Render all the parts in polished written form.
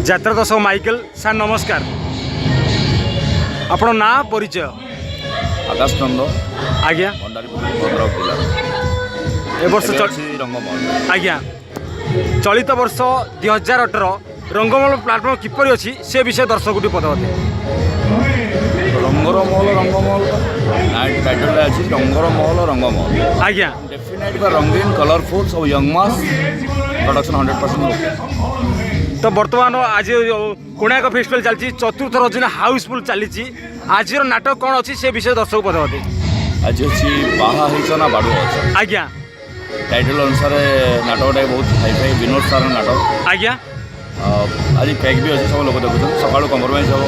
यात्रा दर्शक Michael sir नमस्कार। आपण ना परिचय? आकाश नंद आज्ञा भद्रक जिला ए वर्ष रंगमहल आज्ञा चलित वर्ष 2018 रंगमहल प्लाटफर्म किपरि अछि से विषय दर्शक को पदवते। रंगमहल टाइटल अच्छी रंगमहल आज्ञा डेफिनेट रंगीन कलरफुल सब यंग मास प्रोडक्शन 100%। तो बर्तमान आज कोणार्क फेस्टिवल चलती चतुर्थ रजनी हाउसफुल चली आज नाटक कौन अच्छी से विषय दर्शक पदवते। आज अच्छी बाहा ना बाड़ू अच्छा आज्ञा टाइटल अनुसार नाटकटा बहुत हाई फाई विनोद सार नाटक आज्ञा आज पैक भी अच्छे सब लोग देखुन सका कम्प्रोमाइज हम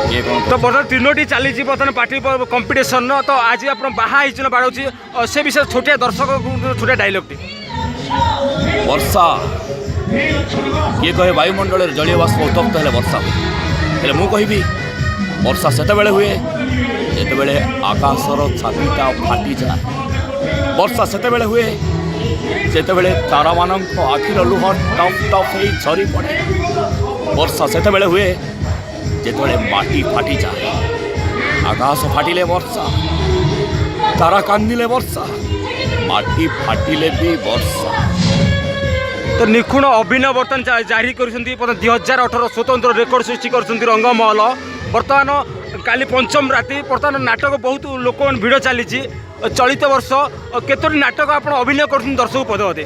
किए कौन तो बर्तमान तीनोटी चली बर्तमान पार्टी कंपिटिशन तो आज आप बाहा बाड़ौची से विषय छोटिया दर्शक छोटिया डायलॉग टी वर्षा किए कहे वायुमंडल जलीय बाष्प उत्तप्त है वर्षा हुए मु कहि वर्षा से हुए जिते आकाशर छातीटा फाटी जाए वर्षा से हुए जिते तारा मान आखिर लुह टप टप हो झरी पड़े वर्षा से हुए जिते माटी फाटी जाए आकाश फाटिले वर्षा तारा कांदिले वर्षा माटी फाटिले भी वर्षा। तो निखुण अभिनय बर्तमान जारी कर 2018 स्वतंत्र रेकर्ड सृष्टि कर रंगमहल बर्तमान काली पंचम राति बर्तमान नाटक बहुत लोक भिड़ चली चलित वर्ष केतोटी नाटक आप अभिनय कर दर्शक पदवते।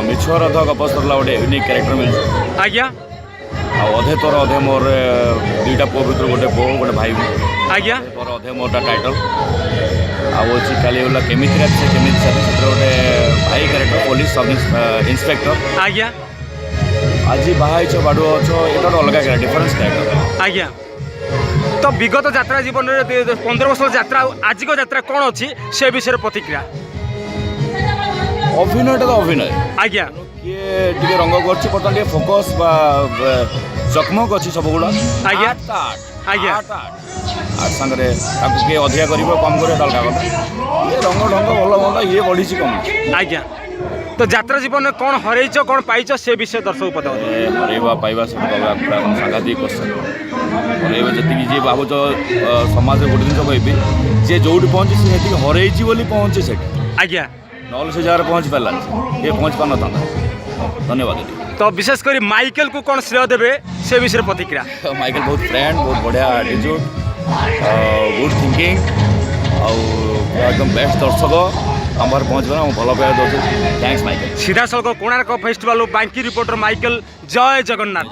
मिछुआर अध गपसरला गोटे यूनिक क्यारेक्टर मिल आज्ञा अधे तोर अधे मोर दुईटा पुओ भर गोटे पो गोटे भाई आज्ञा तोर अधे मोरटा टाइटल आछि काली होला केमिति से केमिति से गोटे भाई क्यारेक्टर पुलिस सब इंस्पेक्टर आज्ञा आज बाहाच बाड़ू अच्छो ये अलग डिफरेन्स क्यारेक्टर आज्ञा। तो विगत यात्रा जीवन में 15 वर्ष यात्रा आज को यात्रा कौन अच्छी से विषय प्रतिक्रिया? अभिनयटा तो अभिनय आज्ञा किए टे रंग कर बर्तमान फोकस चकमक अच्छी सब गुड़ा आज्ञा आज्ञा आठ सांगे किए अधिका कर कम कर अलग कथा ये रंग ढंग भल मंद ये बढ़ी कम आज्ञा। तो यात्रा जीवन में कौन हरैच कौन पाइच से विषय दर्शक पद हरैवा पाइबा सब पूरा सांघातिक क्वेश्चन हरैवा जी जी भावुच समाज गोटे जिन कह जी जो पहुँची से हरई पहुँचे से आज्ञा नल से जगह पहुँच पारा ये पहुँच पार ना धन्यवाद। तो विशेष कर माइकल को कौन श्रेय देवे से विषय प्रतिक्रिया? माइकल बहुत फ्रेंड बहुत बढ़िया एटीट्यूड गुड थिंकिंग एकदम बेस्ट दर्शक आमर पहुँचना भल पाया दौर थैंक्स माइकल। सीधा सड़क कोणार्क फेस्टिवल बांकी रिपोर्टर माइकल जय जगन्नाथ।